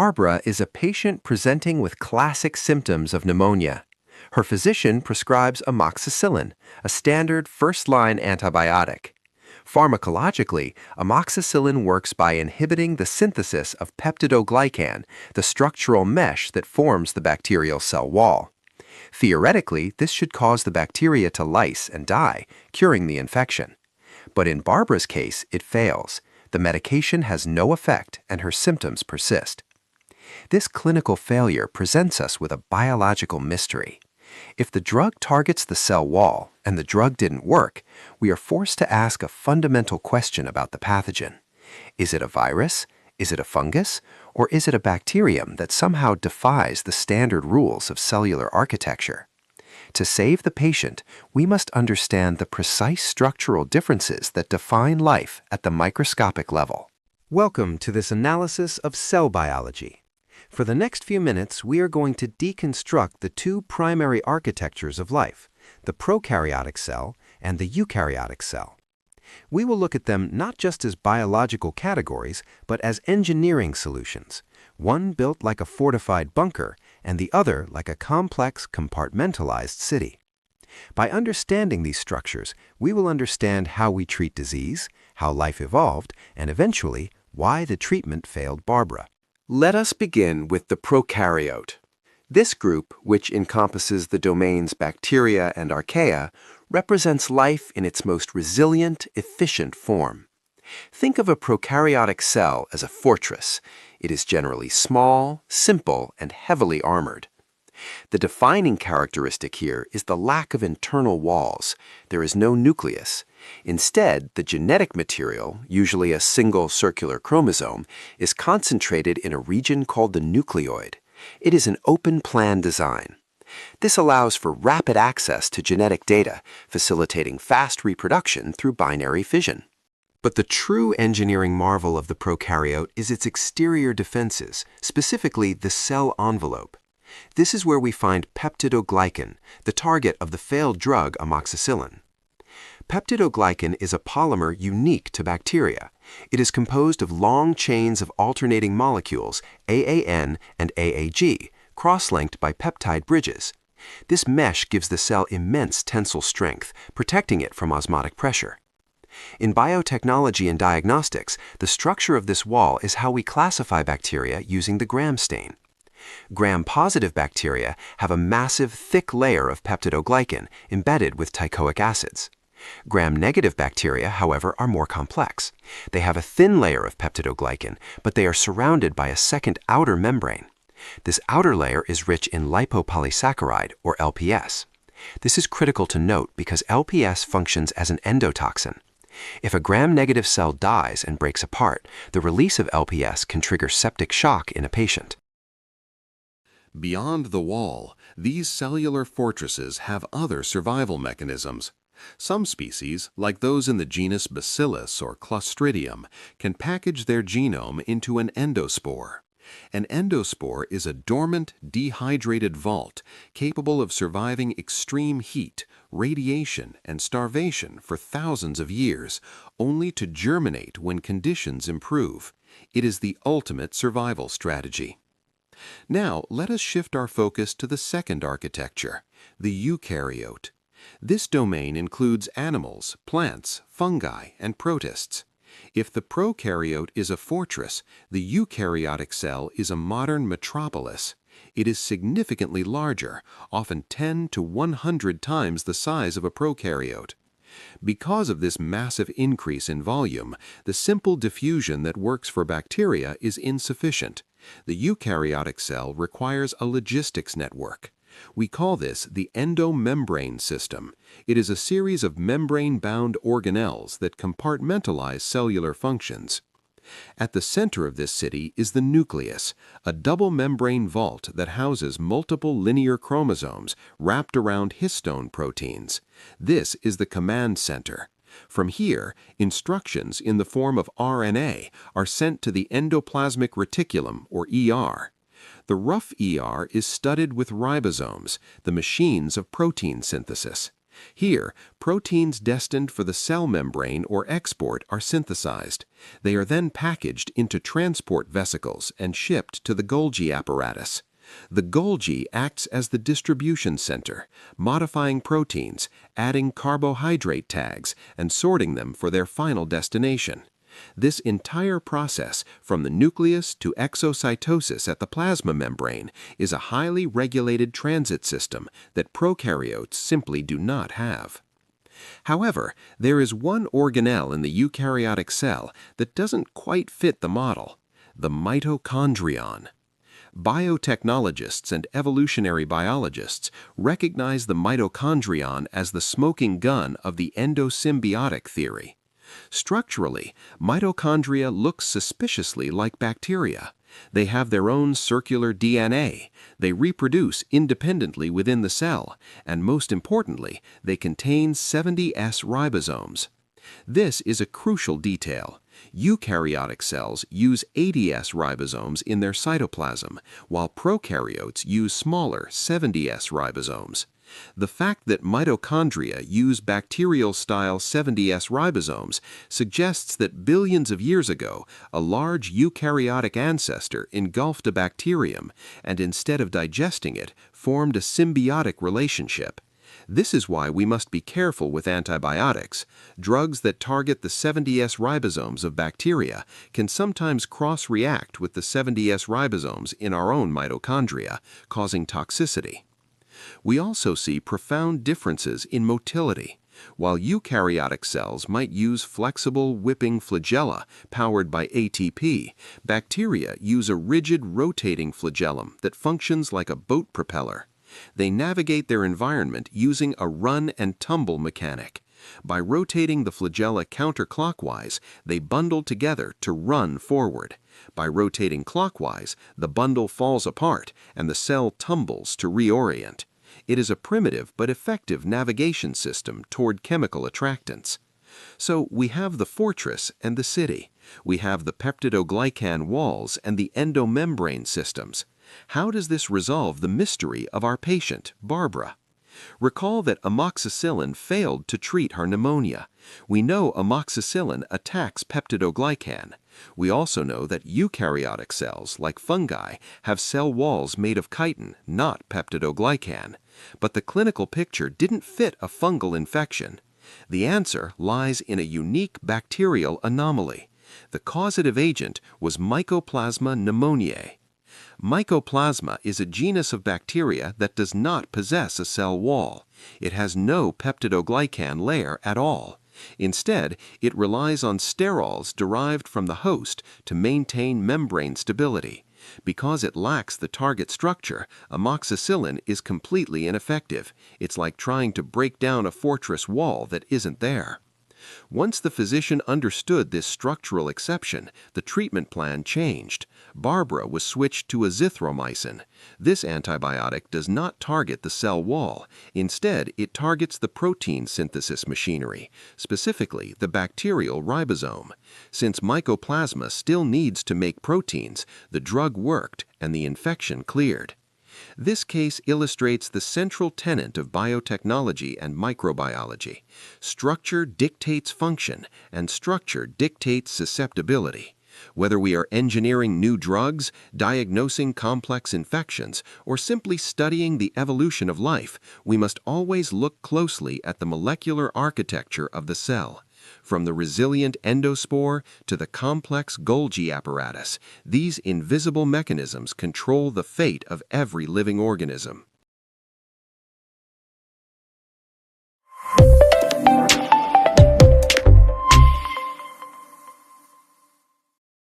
Barbara is a patient presenting with classic symptoms of pneumonia. Her physician prescribes amoxicillin, a standard first-line antibiotic. Pharmacologically, amoxicillin works by inhibiting the synthesis of peptidoglycan, the structural mesh that forms the bacterial cell wall. Theoretically, this should cause the bacteria to lyse and die, curing the infection. But in Barbara's case, it fails. The medication has no effect and her symptoms persist. This clinical failure presents us with a biological mystery. If the drug targets the cell wall and the drug didn't work, we are forced to ask a fundamental question about the pathogen. Is it a virus? Is it a fungus? Or is it a bacterium that somehow defies the standard rules of cellular architecture? To save the patient, we must understand the precise structural differences that define life at the microscopic level. Welcome to this analysis of cell biology. For the next few minutes, we are going to deconstruct the two primary architectures of life, the prokaryotic cell and the eukaryotic cell. We will look at them not just as biological categories, but as engineering solutions, one built like a fortified bunker and the other like a complex, compartmentalized city. By understanding these structures, we will understand how we treat disease, how life evolved, and eventually, why the treatment failed Barbara. Let us begin with the prokaryote. This group, which encompasses the domains bacteria and archaea, represents life in its most resilient, efficient form. Think of a prokaryotic cell as a fortress. It is generally small, simple, and heavily armored. The defining characteristic here is the lack of internal walls. There is no nucleus. Instead, the genetic material, usually a single circular chromosome, is concentrated in a region called the nucleoid. It is an open-plan design. This allows for rapid access to genetic data, facilitating fast reproduction through binary fission. But the true engineering marvel of the prokaryote is its exterior defenses, specifically the cell envelope. This is where we find peptidoglycan, the target of the failed drug amoxicillin. Peptidoglycan is a polymer unique to bacteria. It is composed of long chains of alternating molecules, AAN and AAG, cross-linked by peptide bridges. This mesh gives the cell immense tensile strength, protecting it from osmotic pressure. In biotechnology and diagnostics, the structure of this wall is how we classify bacteria using the Gram stain. Gram-positive bacteria have a massive, thick layer of peptidoglycan embedded with teichoic acids. Gram-negative bacteria, however, are more complex. They have a thin layer of peptidoglycan, but they are surrounded by a second outer membrane. This outer layer is rich in lipopolysaccharide, or LPS. This is critical to note because LPS functions as an endotoxin. If a gram-negative cell dies and breaks apart, the release of LPS can trigger septic shock in a patient. Beyond the wall, these cellular fortresses have other survival mechanisms. Some species, like those in the genus Bacillus or Clostridium, can package their genome into an endospore. An endospore is a dormant, dehydrated vault capable of surviving extreme heat, radiation, and starvation for thousands of years, only to germinate when conditions improve. It is the ultimate survival strategy. Now, let us shift our focus to the second architecture, the eukaryote. This domain includes animals, plants, fungi, and protists. If the prokaryote is a fortress, the eukaryotic cell is a modern metropolis. It is significantly larger, often 10 to 100 times the size of a prokaryote. Because of this massive increase in volume, the simple diffusion that works for bacteria is insufficient. The eukaryotic cell requires a logistics network. We call this the endomembrane system. It is a series of membrane-bound organelles that compartmentalize cellular functions. At the center of this city is the nucleus, a double membrane vault that houses multiple linear chromosomes wrapped around histone proteins. This is the command center. From here, instructions in the form of RNA are sent to the endoplasmic reticulum, or ER. The rough ER is studded with ribosomes, the machines of protein synthesis. Here, proteins destined for the cell membrane or export are synthesized. They are then packaged into transport vesicles and shipped to the Golgi apparatus. The Golgi acts as the distribution center, modifying proteins, adding carbohydrate tags, and sorting them for their final destination. This entire process, from the nucleus to exocytosis at the plasma membrane, is a highly regulated transit system that prokaryotes simply do not have. However, there is one organelle in the eukaryotic cell that doesn't quite fit the model: the mitochondrion. Biotechnologists and evolutionary biologists recognize the mitochondrion as the smoking gun of the endosymbiotic theory. Structurally, mitochondria look suspiciously like bacteria. They have their own circular DNA, they reproduce independently within the cell, and most importantly, they contain 70S ribosomes. This is a crucial detail. Eukaryotic cells use 80S ribosomes in their cytoplasm, while prokaryotes use smaller 70S ribosomes. The fact that mitochondria use bacterial-style 70S ribosomes suggests that billions of years ago, a large eukaryotic ancestor engulfed a bacterium and, instead of digesting it, formed a symbiotic relationship. This is why we must be careful with antibiotics. Drugs that target the 70S ribosomes of bacteria can sometimes cross-react with the 70S ribosomes in our own mitochondria, causing toxicity. We also see profound differences in motility. While eukaryotic cells might use flexible whipping flagella powered by ATP, bacteria use a rigid rotating flagellum that functions like a boat propeller. They navigate their environment using a run-and-tumble mechanic. By rotating the flagella counterclockwise, they bundle together to run forward. By rotating clockwise, the bundle falls apart and the cell tumbles to reorient. It is a primitive but effective navigation system toward chemical attractants. So we have the fortress and the city. We have the peptidoglycan walls and the endomembrane systems. How does this resolve the mystery of our patient, Barbara? Recall that amoxicillin failed to treat her pneumonia. We know amoxicillin attacks peptidoglycan. We also know that eukaryotic cells, like fungi, have cell walls made of chitin, not peptidoglycan. But the clinical picture didn't fit a fungal infection. The answer lies in a unique bacterial anomaly. The causative agent was Mycoplasma pneumoniae. Mycoplasma is a genus of bacteria that does not possess a cell wall. It has no peptidoglycan layer at all. Instead, it relies on sterols derived from the host to maintain membrane stability. Because it lacks the target structure, amoxicillin is completely ineffective. It's like trying to break down a fortress wall that isn't there. Once the physician understood this structural exception, the treatment plan changed. Barbara was switched to azithromycin. This antibiotic does not target the cell wall. Instead, it targets the protein synthesis machinery, specifically the bacterial ribosome. Since mycoplasma still needs to make proteins, the drug worked and the infection cleared. This case illustrates the central tenet of biotechnology and microbiology. Structure dictates function, and structure dictates susceptibility. Whether we are engineering new drugs, diagnosing complex infections, or simply studying the evolution of life, we must always look closely at the molecular architecture of the cell. From the resilient endospore to the complex Golgi apparatus, these invisible mechanisms control the fate of every living organism.